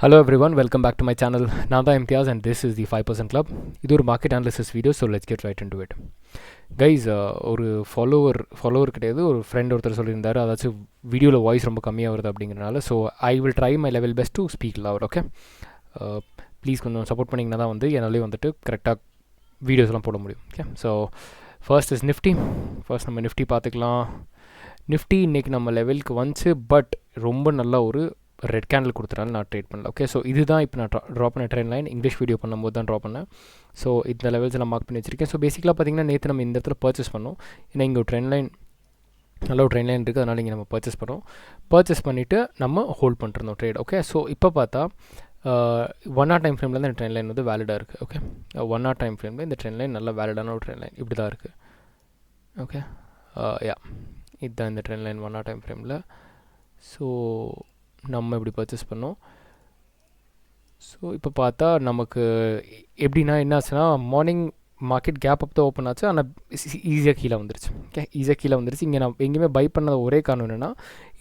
Hello everyone, welcome back to my channel. நான் தான் Imtiaz and this is the 5% club. இது ஒரு market analysis video, so let's get right into it. Guys, ஒரு follower கிடையாது, ஒரு friend ஒருத்தர் சொல்லியிருந்தார், அதாச்சும் வீடியோவில் வாய்ஸ் ரொம்ப கம்மியாக வருது அப்படிங்கிறனால. So I will try my level best to speak loud. Okay, please கொஞ்சம் சப்போர்ட் பண்ணிங்கன்னா தான் வந்து என்னாலே வந்துட்டு கரெக்டாக வீடியோஸ்லாம் போட முடியும். Okay, so first is Nifty. First நம்ம நிஃப்டி பார்த்துக்கலாம். நிஃப்டி இன்றைக்கி நம்ம லெவலுக்கு வந்துச்சு, பட் ரொம்ப நல்லா ஒரு ரெட் கேண்டில் கொடுத்துட்டாலும் நான் ட்ரேட் பண்ணல. ஓகே, ஸோ இதுதான் இப்போ நான் ட்ரா பண்ண ட்ரெண்ட் லைன். இங்கிலீஷ் வீடியோ பண்ணும்போது தான் ட்ரா பண்ணேன். ஸோ இந்த லெவல்ஸ் நான் மார்க் பண்ணி வச்சிருக்கேன். ஸோ பேசிக்கலாக பார்த்தீங்கன்னா நேற்று நம்ம இந்த இடத்துல பர்ச்சேஸ் பண்ணோம். ஏன்னா இங்கே ஒரு ட்ரெண்ட் லைன், நல்ல ஒரு ட்ரெண்ட் லைன் இருக்குது, அதனால் இங்கே நம்ம பர்ச்சேஸ் பண்ணுறோம். பர்ச்சேஸ் பண்ணிவிட்டு நம்ம ஹோல்ட் பண்ணிருந்தோம் ட்ரேட். ஓகே, ஸோ இப்போ பார்த்தா 1 hour டைம் ஃப்ரேமில் தான் இந்த ட்ரெண்ட் லைன் வந்து வேலிடாக இருக்குது. ஓகே, 1 hour டைம் ஃப்ரேமில் இந்த ட்ரெண்ட் லைன் நல்ல வேலிடான ஒரு ட்ரெண்ட் லைன் இப்படி தான் இருக்குது. ஓகே, இதுதான் இந்த ட்ரெண்ட் லைன் 1 hour டைம் ஃப்ரேமில். ஸோ நம்ம இப்படி பர்ச்சேஸ் பண்ணோம். ஸோ இப்போ பார்த்தா நமக்கு எப்படின்னா என்ன ஆச்சுன்னா, மார்னிங் மார்க்கெட் கேப் அப் தான் ஓப்பன் ஆச்சு, ஆனால் ஈஸியாக கீழே வந்துருச்சு. ஓகே, ஈஸியாக கீழே வந்துருச்சு. இங்கே நான் எங்கேயுமே பை பண்ணத ஒரே காரணம் என்னென்னா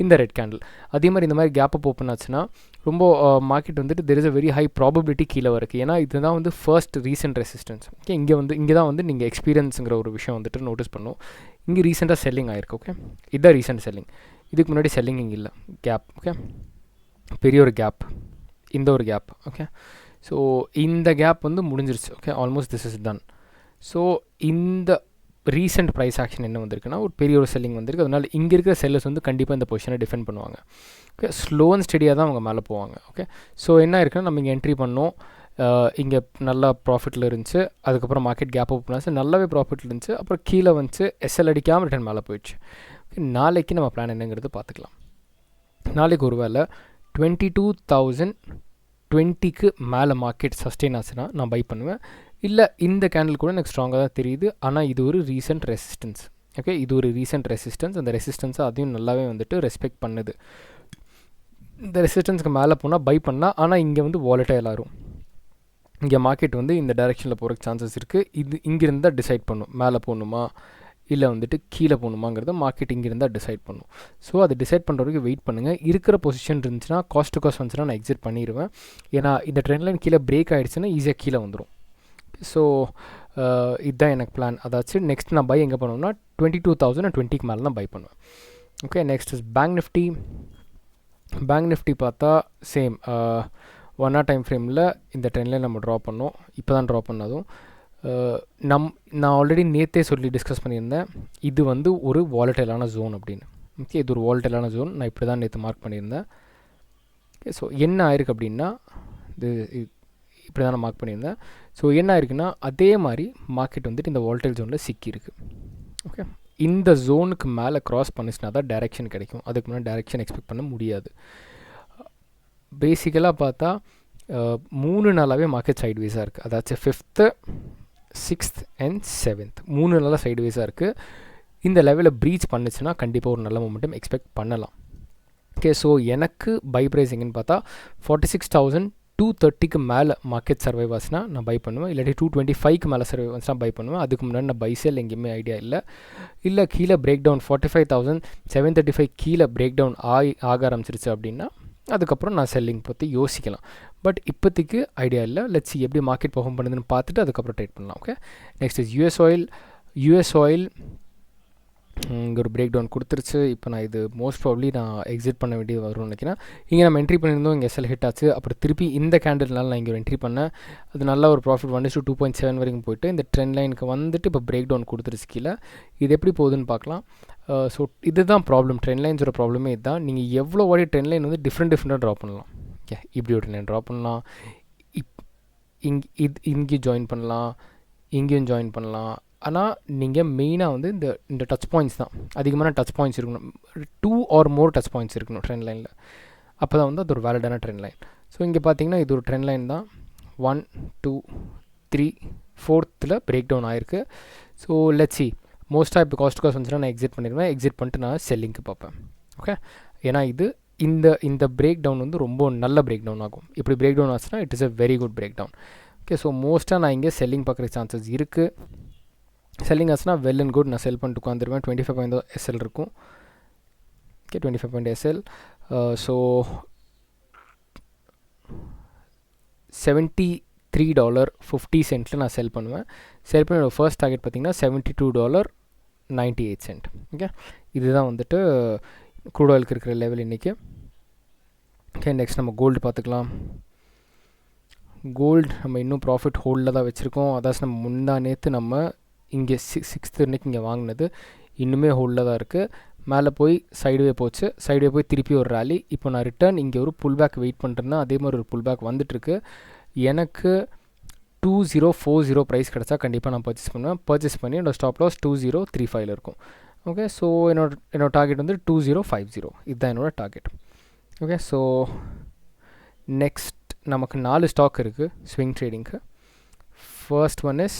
இந்த ரெட் கேண்டில். அதே மாதிரி இந்த மாதிரி கேப் அப் ஓப்பன் ஆச்சுன்னா ரொம்ப மார்க்கெட் வந்துட்டு there is a very high probability கீழே இருக்குது. ஏன்னா இதுதான் வந்து ஃபர்ஸ்ட் ரீசெண்ட் ரெசிஸ்டன்ஸ். ஓகே, இங்கே தான் வந்து நீங்கள் எக்ஸ்பீரியன்ஸுங்கிற ஒரு விஷயம் வந்துட்டு நோட்டீஸ் பண்ணும். இங்கே ரீசெண்டாக செல்லிங் ஆயிருக்கு. ஓகே, இதுதான் ரீசெண்ட் செல்லிங். இதுக்கு முன்னாடி செல்லிங் இங்கே இல்லை, கேப். ஓகே, பெரிய ஒரு கேப், இந்த ஒரு கேப். ஓகே, ஸோ இந்த கேப் வந்து முடிஞ்சிருச்சு. Okay, almost this is done. So இந்த ரீசெண்ட் ப்ரைஸ் ஆக்ஷன் என்ன வந்திருக்குன்னா ஒரு பெரிய ஒரு செல்லிங் வந்திருக்கு. அதனால் இங்கே இருக்கிற செல்லர்ஸ் வந்து கண்டிப்பாக இந்த பொசிஷனை டிஃபெண்ட் பண்ணுவாங்க. ஓகே, ஸ்லோ அண்ட் ஸ்டெடியாக தான் அவங்க மேலே போவாங்க. ஓகே, ஸோ என்ன இருக்குன்னா நம்ம இங்கே என்ட்ரி பண்ணோம், இங்கே நல்லா ப்ராஃபிட்டில் இருந்துச்சு. அதுக்கப்புறம் மார்க்கெட் கேப் ஓப்பன் ஆச்சு, நல்லாவே ப்ராஃபிட்டில் இருந்துச்சு. அப்புறம் கீழே வந்துச்சு, எஸ்எல் அடிக்காமல் ரிட்டர்ன் மேலே போயிடுச்சு. ஓகே, நாளைக்கு நம்ம பிளான் என்னங்கிறது பார்த்துக்கலாம். நாளைக்கு ஒரு வேளை 22,020க்கு மேலே மார்க்கெட் சஸ்டெயின் ஆச்சுன்னா நான் பை பண்ணுவேன். இல்லை இந்த கேண்டில் கூட எனக்கு ஸ்ட்ராங்காக தான் தெரியுது, ஆனால் இது ஒரு ரீசெண்ட் ரெசிஸ்டன்ஸ். ஓகே, இது ஒரு ரீசெண்ட் ரெசிஸ்டன்ஸ். அந்த ரெசிஸ்டன்ஸை அதையும் நல்லாவே வந்துட்டு ரெஸ்பெக்ட் பண்ணுது. இந்த ரெசிஸ்டன்ஸுக்கு மேலே போனால் பை பண்ணால், ஆனால் இங்கே வந்து வாலட்டைல் ஆகும். இங்கே மார்க்கெட் வந்து இந்த டைரெக்ஷனில் போகிறக்கு சான்சஸ் இருக்குது. இது இங்கேருந்து தான் டிசைட் பண்ணும், மேலே போகணுமா இல்லை வந்துட்டு கீழே போகணுமாங்கிறத மார்க்கெட் இங்கேருந்தால் டிசைட் பண்ணும். ஸோ அதை டிசைட் பண்ணுற வரைக்கும் வெயிட் பண்ணுங்கள். இருக்கிற பொசிஷன் இருந்துச்சுன்னா காஸ்ட் டு காஸ்ட் வந்துச்சுன்னா நான் எக்ஸிட் பண்ணிடுவேன். ஏன்னா இந்த ட்ரெண்ட் லைன் கீழே பிரேக் ஆகிடுச்சுன்னா ஈஸியாக கீழே வந்துடும். ஸோ இதுதான் எனக்கு பிளான். அதாச்சும் நெக்ஸ்ட் நான் பை எங்கே பண்ணுவேன்னா 22,020க்கு மேலே தான் பை பண்ணுவேன். Okay, next is bank Nifty. Bank Nifty பார்த்தா சேம் 1 hour டைம் ஃப்ரேமில் இந்த ட்ரெண்ட் லைன் நம்ம ட்ரா பண்ணோம். இப்போ தான் ட்ரா பண்ணதும் நான் ஆல்ரெடி நேற்றே சொல்லி டிஸ்கஸ் பண்ணியிருந்தேன், இது வந்து ஒரு வாலட்டைலான ஜோன் அப்படின்னு. ஓகே, இது ஒரு வாலட்டைலான ஜோன். நான் இப்படி தான் நேற்று மார்க் பண்ணியிருந்தேன். ஓகே, ஸோ என்ன ஆயிருக்கு அப்படின்னா இது இப்படி தான் நான் மார்க் பண்ணியிருந்தேன். ஸோ என்ன ஆயிருக்குன்னா அதே மாதிரி மார்க்கெட் வந்துட்டு இந்த வாலட்டைல் ஜோனில் சிக்கியிருக்கு. ஓகே, இந்த ஜோனுக்கு மேலே க்ராஸ் பண்ணிச்சுனா தான் டைரெக்ஷன் கிடைக்கும். அதுக்கு முன்னாடி டைரெக்ஷன் எக்ஸ்பெக்ட் பண்ண முடியாது. பேசிக்கலாக பார்த்தா 3 நாளாகவே மார்க்கெட் சைட்வேஸாக இருக்குது. அதாச்சும் 5th, 6th and 7th 3 நாளாக சைட்வேஸாக இருக்குது. இந்த லெவலில் ப்ரீச் பண்ணுச்சுன்னா கண்டிப்பாக ஒரு நல்ல மொமெண்டம் எக்ஸ்பெக்ட் பண்ணலாம். ஓகே, ஸோ எனக்கு பை ப்ரைஸ் எங்கன்னு பார்த்தா 46,230க்கு மேலே மார்க்கெட் சர்வைவ் ஆச்சுன்னா நான் பை பண்ணுவேன். இல்லாட்டி 225க்கு மேலே சர்வைவ் ஆச்சுன்னா பை பண்ணுவேன். அதுக்கு முன்னாடி நான் பை சேல் எங்கேயுமே ஐடியா இல்லை கீழே பிரேக் டவுன் 45,735 கீழே பிரேக் டவுன் ஆக ஆரம்பிச்சிருச்சு அப்படின்னா அதுக்கப்புறம் நான் செல்லிங் பற்றி யோசிக்கலாம். பட் இப்போதைக்கு ஐடியா இல்லை. லெட்ஸ் see எப்படி மார்க்கெட் பர்ஃபார்ம் பண்ணுதுன்னு பார்த்துட்டு அதுக்கப்புறம் ட்ரேட் பண்ணலாம். Okay, next is US oil. இங்கே ஒரு பிரேக் டவுன் கொடுத்துருச்சு. இப்போ நான் இது மோஸ்ட் ப்ராபப்ளி நான் எக்ஸிட் பண்ண வேண்டியது வரும்னு நினைக்கிறேன். இங்கே நம்ம என்ட்ரி பண்ணியிருந்தோம், இங்கே எஸ்எல் ஹிட் ஆச்சு. அப்புறம் திருப்பி இந்த கேண்டில்னால நான் இங்கே என்ட்ரி பண்ணேன். அது நல்ல ஒரு ப்ராஃபிட் 1:2.7 வரைக்கும் போயிட்டு இந்த ட்ரெண்ட் லைனுக்கு வந்துட்டு இப்போ பிரேக் டவுன் கொடுத்துருச்சு கீழே. இது எப்படி போகுதுன்னு பார்க்கலாம். ஸோ இதுதான் ப்ராப்ளம், ட்ரெண்ட் லைன்ஸோட ப்ராப்ளமே இதுதான். நீங்கள் எவ்வளோ வாடி ட்ரெண்ட் லைன் வந்து டிஃப்ரெண்ட்டாக ட்ரா பண்ணலாம். ஓகே, இப்படி ஒரு லைன் ட்ரா பண்ணலாம், இங்கேயும் ஜாயின் பண்ணலாம், இங்கேயும் ஜாயின் பண்ணலாம். ஆனால் நீங்கள் மெயினாக வந்து இந்த டச் பாயிண்ட்ஸ் தான், அதிகமான டச் பாயிண்ட்ஸ் இருக்கணும். 2 or more டச் பாயிண்ட்ஸ் இருக்கணும் ட்ரெண்ட் லைனில். அப்போ தான் வந்து அது ஒரு வேலிடான ட்ரெண்ட் லைன். ஸோ இங்கே பார்த்தீங்கன்னா இது ஒரு ட்ரெண்ட் லைன் தான். 1, 2, 3, 4th பிரேக் டவுன் ஆயிருக்கு. So let's see. மோஸ்ட்டாக இப்போ காஸ்ட் வந்துச்சுன்னா நான் எக்ஸிட் பண்ணிடுவேன். எக்ஸிட் பண்ணிட்டு நான் செல்லிங்க்கு பார்ப்பேன். ஓகே, ஏன்னா இது இந்த பிரேக் டவுன் வந்து ரொம்ப நல்ல பிரேக் டவுன் ஆகும். இப்படி பிரேக் டவுன் ஆச்சுன்னா it is a very good break down. Okay, so மோஸ்ட்டாக நான் இங்கே செல்லிங் பார்க்குற சான்சஸ் இருக்குது. செல்லிங் ஆச்சுன்னா வெல் அண்ட் குட், நான் செல் பண்ணிட்டு உட்காந்துருவேன். 25 எஸ்எல் இருக்கும். Okay, 25 SL. ஸோ $73.50 நான் செல் பண்ணுவேன். செல் பண்ணி என்னோடய ஃபர்ஸ்ட் டார்கெட் பார்த்திங்கன்னா $72.98. ஓகே, இதுதான் வந்துட்டு க்ரூட் ஆயிலுக்கு இருக்கிற லெவல் இன்றைக்கி. ஓகே, நெக்ஸ்ட் நம்ம கோல்டு பார்த்துக்கலாம். கோல்டு நம்ம இன்னும் ப்ராஃபிட் ஹோல்டில் தான் வச்சுருக்கோம். அதாச்சும் நம்ம முந்தா நேற்று நம்ம இங்கே 6th அன்னைக்கு இங்கே வாங்கினது இன்னுமே ஹோல்டில் தான் இருக்குது. மேலே போய் சைடுவே போச்சு, சைடுவே போய் திருப்பி ஒரு ரேலி. இப்போ நான் ரிட்டர்ன் இங்கே ஒரு புல் பேக் வெயிட் பண்ணுறேன்னா அதே மாதிரி ஒரு புல் பேக் வந்துட்டுருக்கு. எனக்கு 2040 ப்ரைஸ் கிடச்சா கண்டிப்பாக நான் பர்ச்சேஸ் பண்ணுவேன். பர்ச்சேஸ் பண்ணி என்னோடய ஸ்டாப் லாஸ் 2035 இருக்கும். ஓகே, ஸோ என்னோடய டார்கெட் வந்து 2050. இதுதான் என்னோடய டார்கெட். ஓகே, ஸோ நெக்ஸ்ட் நமக்கு 4 ஸ்டாக் இருக்குது ஸ்விங் ட்ரேடிங்க்கு. First one is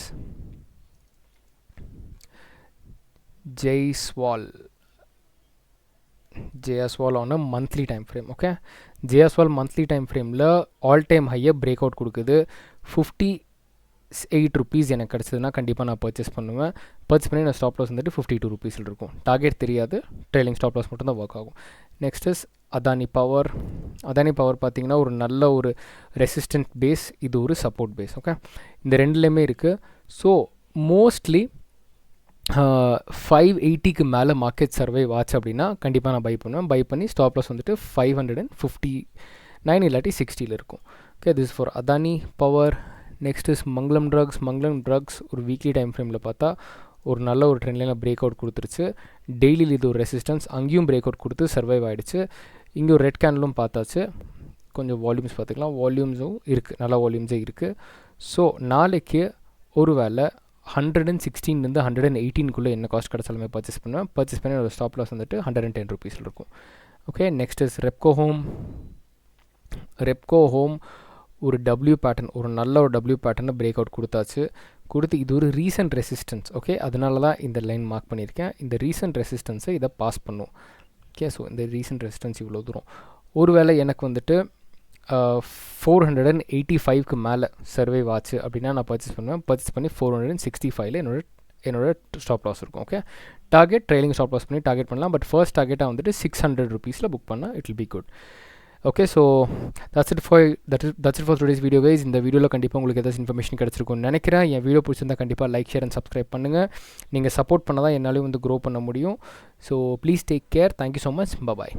JSWAL on a monthly time frame. Okay, JSWAL monthly time frameல ஆல் டைம் ஹையை பிரேக் அவுட் கொடுக்குது. 58 rupees எனக்கு கிடச்சதுன்னா கண்டிப்பாக நான் பர்ச்சேஸ் பண்ணுவேன். பர்ச்சேஸ் பண்ணி நான் ஸ்டாப் லாஸ் வந்துட்டு 52 rupees இருக்கும். டார்கெட் தெரியாது, ட்ரெயிலிங் ஸ்டாப் லாஸ் மட்டும் தான் ஒர்க் ஆகும். Next is Adani power. Adani power பார்த்திங்கன்னா ஒரு நல்ல ஒரு ரெசிஸ்டன்ட் பேஸ், இது ஒரு சப்போர்ட் பேஸ். ஓகே, இந்த ரெண்டுலேயுமே இருக்குது. ஸோ மோஸ்ட்லி 580க்கு மேலே மார்க்கெட் சர்வைவ் ஆச்சு அப்படின்னா கண்டிப்பாக நான் பை பண்ணுவேன். பை பண்ணி ஸ்டாப் லாஸ் வந்துட்டு 559 இல்லாட்டி 60 இருக்கும். Okay, this for Adani power. Next is Mangalam drugs. ஒரு வீக்லி டைம் ஃப்ரேமில் பார்த்தா ஒரு நல்ல ஒரு ட்ரெண்ட் லைனில் பிரேக் அவுட் கொடுத்துருச்சு. டெய்லியில் இது ஒரு ரெசிஸ்டன்ஸ், அங்கேயும் பிரேக் அவுட் கொடுத்து சர்வைவ் ஆகிடுச்சு. இங்கே ஒரு ரெட் கேண்டலும் பார்த்தாச்சு. கொஞ்சம் வால்யூம்ஸ் பார்த்துக்கலாம். வால்யூம்ஸும் இருக்குது, நல்ல வால்யூம்ஸே இருக்குது. ஸோ நாளைக்கு ஒரு வேளை 116 118 என்ன காஸ்ட் கிடச்சாலுமே பர்ச்சேஸ் பண்ணுவேன். பர்ச்சேஸ் பண்ணி ஒரு ஸ்டாப் லாஸ் வந்துட்டு 110 rupees இருக்கும். Okay, next is Repco home. ஒரு டபிள்யூ பேட்டர்ன், ஒரு நல்ல ஒரு டபிள்யூ பேட்டர்னை பிரேக் அவுட் கொடுத்து இது ஒரு ரீசன்ட் ரெசிஸ்டன்ஸ். ஓகே, அதனால தான் இந்த லைன் மார்க் பண்ணியிருக்கேன். இந்த ரீசன்ட் ரெசிஸ்டன்ஸை இதை பாஸ் பண்ணும். ஓகே, ஸோ இந்த ரீசன்ட் ரெசிஸ்டன்ஸ் இவ்வளோ தூரம். ஒருவேளை எனக்கு வந்துட்டு 485க்கு மேலே சர்வைவ் ஆச்சு அப்படின்னா நான் பர்ச்சேஸ் பண்ணுவேன். பர்ச்சேஸ் பண்ணி 465 என்னோட ஸ்டாப் லாஸ் இருக்கும். Okay, target trailing stop loss பண்ணி டார்கெட் பண்ணலாம். பட் ஃபர்ஸ்ட் டார்கெட்டாக வந்துட்டு 600 rupeesல புக் பண்ணால் it will be good. Okay, so that's it for today's video guys. இந்த வீடியோவில் கண்டிப்பாக உங்களுக்கு ஏதாச்சும் இன்ஃபர்மேஷன் கிடச்சிருக்கும்னு நினைக்கிறேன். என் வீடியோ பிடிச்சிருந்தால் கண்டிப்பாக லைக், ஷேர் அண்ட் சப்ஸ்கிரைப் பண்ணுங்கள். நீங்கள் சப்போர்ட் பண்ணால் தான் என்னாலையும் வந்து க்ரோ பண்ண முடியும். So please take care. Thank you so much. Bye.